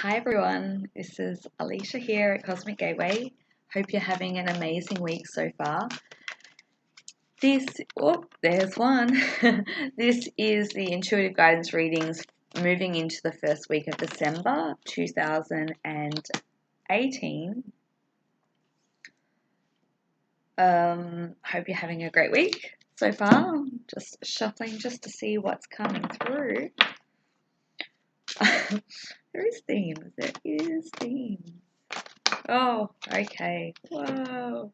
Hi everyone, this is Alisha here at Cosmic Gateway. Hope you're having an amazing week so far. There's one. This is the intuitive guidance readings moving into the first week of December 2018. Hope you're having a great week so far. Just shuffling just to see what's coming through. There is themes. There is themes. Oh, okay. Whoa.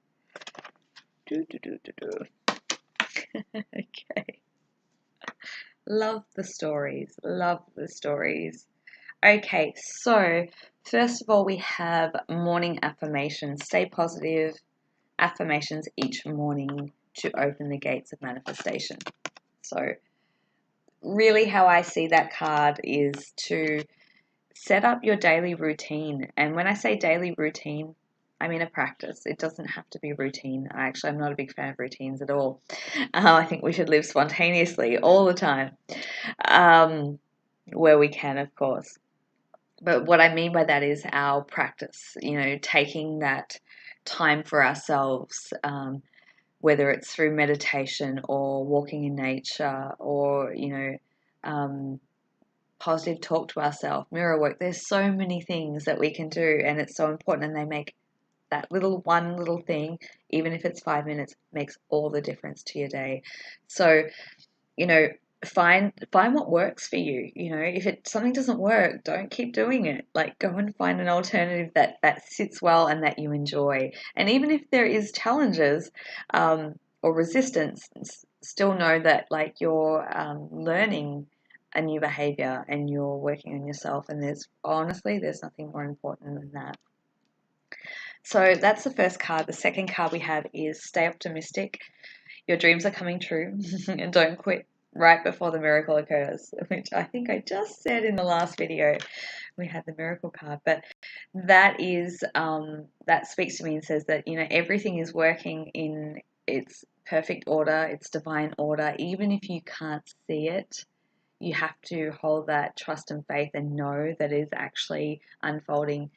Okay. Love the stories. Love the stories. Okay, so first of all, we have morning affirmations. Stay positive. Affirmations each morning to open the gates of manifestation. So really how I see that card is to set up your daily routine. And when I say daily routine, I mean a practice. It doesn't have to be routine. I'm not a big fan of routines at all. I think we should live spontaneously all the time, where we can, of course. But what I mean by that is our practice, taking that time for ourselves, whether it's through meditation or walking in nature or, positive talk to ourselves, mirror work. There's so many things that we can do, and it's so important, and they make that one little thing, even if it's 5 minutes, makes all the difference to your day. So, find what works for you. If something doesn't work, don't keep doing it. Like, go and find an alternative that sits well and that you enjoy. And even if there is challenges or resistance, still know that you're learning a new behavior and you're working on yourself, and there's nothing more important than that. So that's the first card. The second card we have is stay optimistic. Your dreams are coming true and don't quit right before the miracle occurs, which I think I just said in the last video. We had the miracle card, but that is that speaks to me and says that everything is working in its perfect order, its divine order. Even if you can't see it, you have to hold that trust and faith and know that it is actually unfolding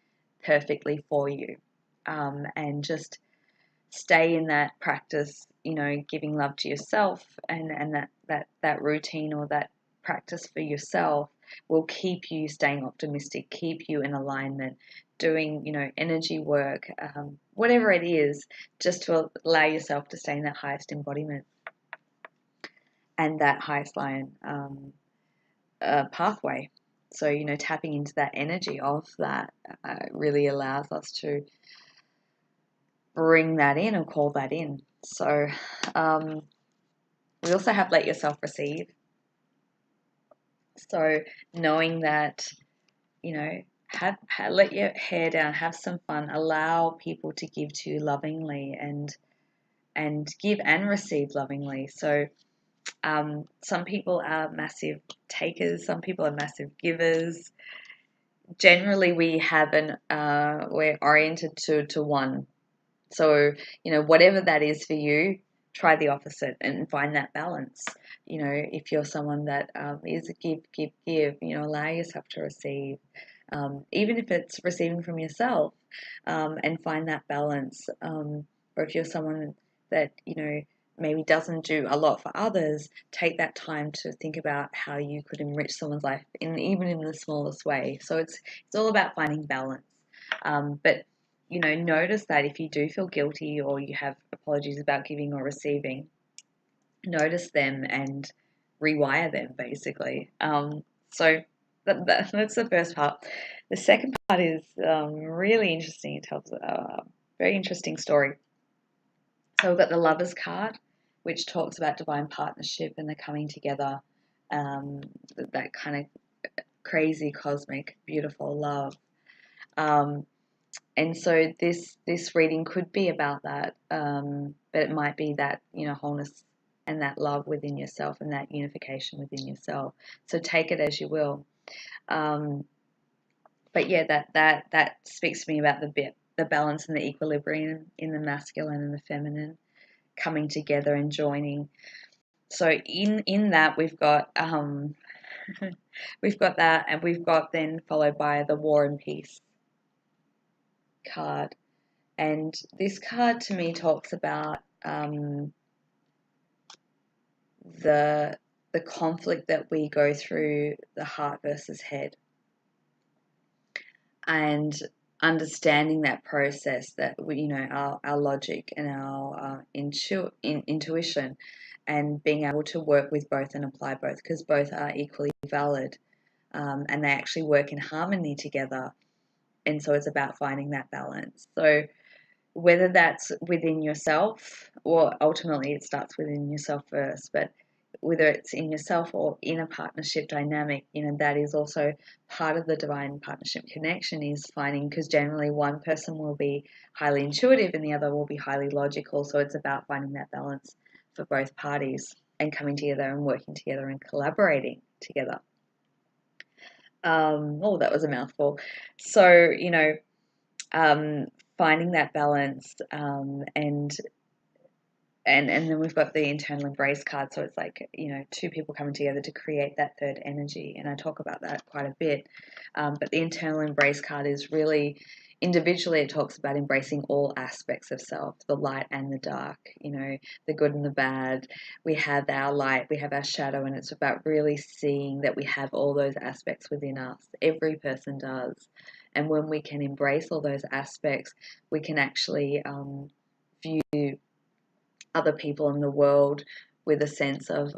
perfectly for you, and just stay in that practice, giving love to yourself, and that routine or that practice for yourself will keep you staying optimistic, keep you in alignment, doing, energy work, whatever it is, just to allow yourself to stay in that highest embodiment and that highest line pathway. So, tapping into that energy of that really allows us to bring that in or call that in. So we also have let yourself receive. So knowing that, let your hair down, have some fun, allow people to give to you lovingly and give and receive lovingly. So some people are massive takers, some people are massive givers. Generally, we're oriented to one. So, whatever that is for you, try the opposite and find that balance. If you're someone that is a give, allow yourself to receive, even if it's receiving from yourself, and find that balance. Or if you're someone that, maybe doesn't do a lot for others, take that time to think about how you could enrich someone's life even in the smallest way. So it's all about finding balance. But notice that if you do feel guilty or you have apologies about giving or receiving, notice them and rewire them, basically. So that's the first part. The second part is really interesting. It tells a very interesting story. So we've got the Lovers card, which talks about divine partnership and the coming together, that kind of crazy, cosmic, beautiful love. And so this reading could be about that, but it might be that, wholeness and that love within yourself and that unification within yourself. So take it as you will. But yeah, that speaks to me about the balance and the equilibrium in the masculine and the feminine coming together and joining. So in that we've got We've got that, and we've got then followed by the War and Peace card. And this card to me talks about the conflict that we go through, the heart versus head, and understanding that process, that we, our logic and our intuition, and being able to work with both and apply both, because both are equally valid, and they actually work in harmony together. And so it's about finding that balance. So whether that's within yourself, or ultimately it starts within yourself first, but whether it's in yourself or in a partnership dynamic, that is also part of the divine partnership connection, is finding, because generally one person will be highly intuitive and the other will be highly logical. So it's about finding that balance for both parties and coming together and working together and collaborating together. Oh, that was a mouthful. So, finding that balance, and then we've got the internal embrace card. So it's like, two people coming together to create that third energy. And I talk about that quite a bit. But the internal embrace card is really, individually, it talks about embracing all aspects of self, the light and the dark, the good and the bad. We have our light, we have our shadow, and it's about really seeing that we have all those aspects within us. Every person does. And when we can embrace all those aspects, we can actually view other people in the world with a sense of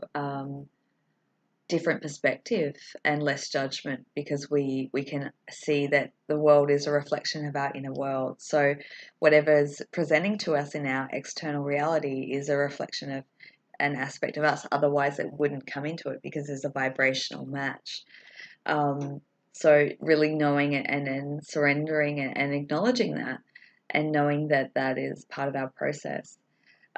different perspective and less judgment, because we can see that the world is a reflection of our inner world. So whatever's presenting to us in our external reality is a reflection of an aspect of us. Otherwise it wouldn't come into it, because there's a vibrational match. So really knowing it, and then surrendering it and acknowledging that, and knowing that that is part of our process.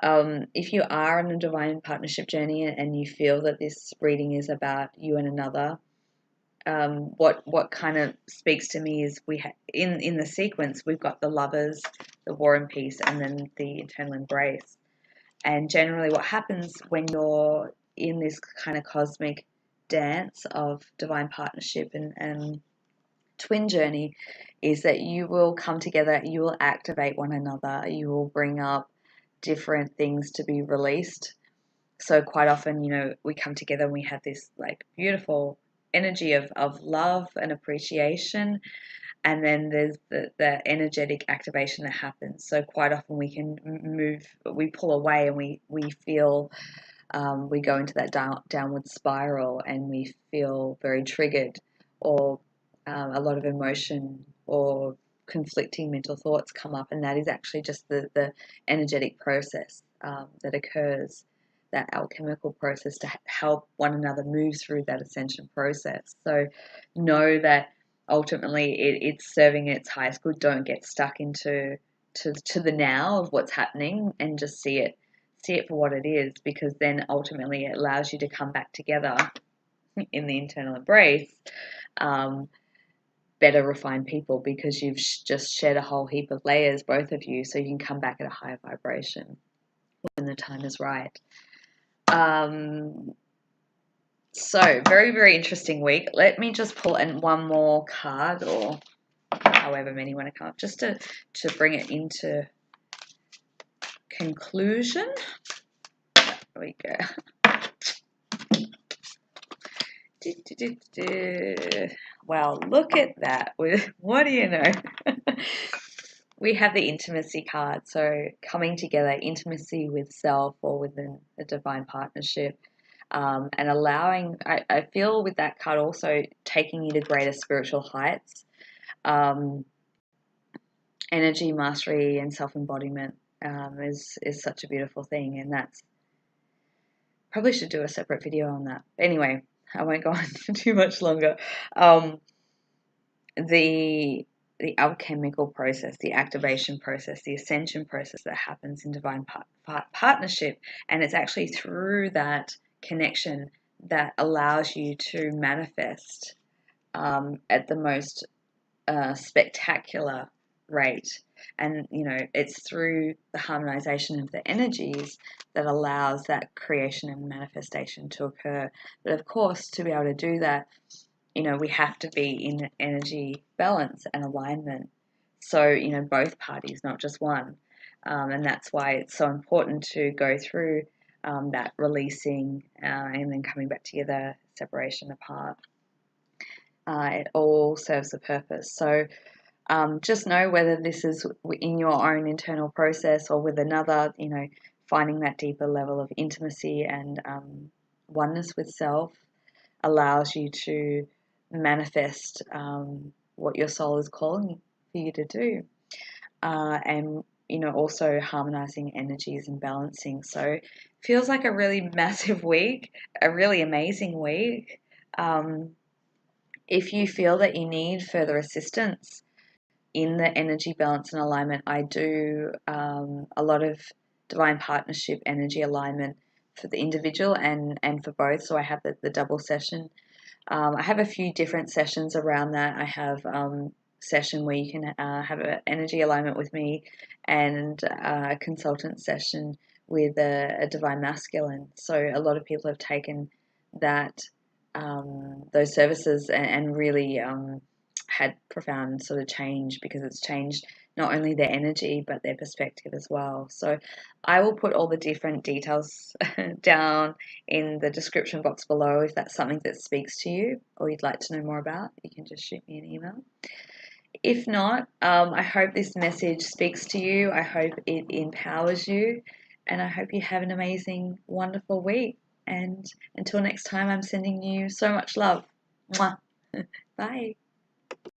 If you are on a divine partnership journey and you feel that this reading is about you and another, what kind of speaks to me is in the sequence, we've got the Lovers, the War and Peace, and then the internal embrace. And generally what happens when you're in this kind of cosmic dance of divine partnership and twin journey is that you will come together, you will activate one another, you will bring up different things to be released. So quite often, we come together and we have this like beautiful energy of love and appreciation, and then there's the energetic activation that happens. So quite often we can we pull away, and we feel, we go into that downward spiral, and we feel very triggered, or a lot of emotion or conflicting mental thoughts come up, and that is actually just the energetic process that occurs, that alchemical process to help one another move through that ascension process. So know that ultimately it's serving its highest good. Don't get stuck into the now of what's happening, and just see it for what it is, because then ultimately it allows you to come back together in the internal embrace, better refined people, because you've just shed a whole heap of layers, both of you, so you can come back at a higher vibration when the time is right. So very, very interesting week. Let me just pull in one more card, or however many want to come up, just to bring it into conclusion. There we go. Well, look at that. What do you know? We have the intimacy card. So coming together, intimacy with self or within a divine partnership, and allowing, I feel with that card also taking you to greater spiritual heights, energy mastery and self-embodiment is such a beautiful thing, and that's, probably should do a separate video on that. Anyway, I won't go on for too much longer. The alchemical process, the activation process, the ascension process that happens in divine partnership, and it's actually through that connection that allows you to manifest at the most spectacular rate. And, it's through the harmonization of the energies that allows that creation and manifestation to occur. But of course, to be able to do that, we have to be in energy balance and alignment. So, both parties, not just one. And that's why it's so important to go through that releasing and then coming back together, separation apart. It all serves a purpose. So just know whether this is in your own internal process or with another, finding that deeper level of intimacy and oneness with self allows you to manifest what your soul is calling for you to do. And also harmonizing energies and balancing. So feels like a really massive week, a really amazing week. If you feel that you need further assistance in the energy balance and alignment, I do a lot of divine partnership energy alignment for the individual and for both. So I have the double session. I have a few different sessions around that. I have session where you can have an energy alignment with me, and a consultant session with a divine masculine. So a lot of people have taken that those services and really had profound sort of change, because it's changed not only their energy but their perspective as well. So I will put all the different details down in the description box below. If that's something that speaks to you or you'd like to know more about, you can just shoot me an email. If not, I hope this message speaks to you. I hope it empowers you, and I hope you have an amazing, wonderful week. And until next time, I'm sending you so much love. Mwah. Bye.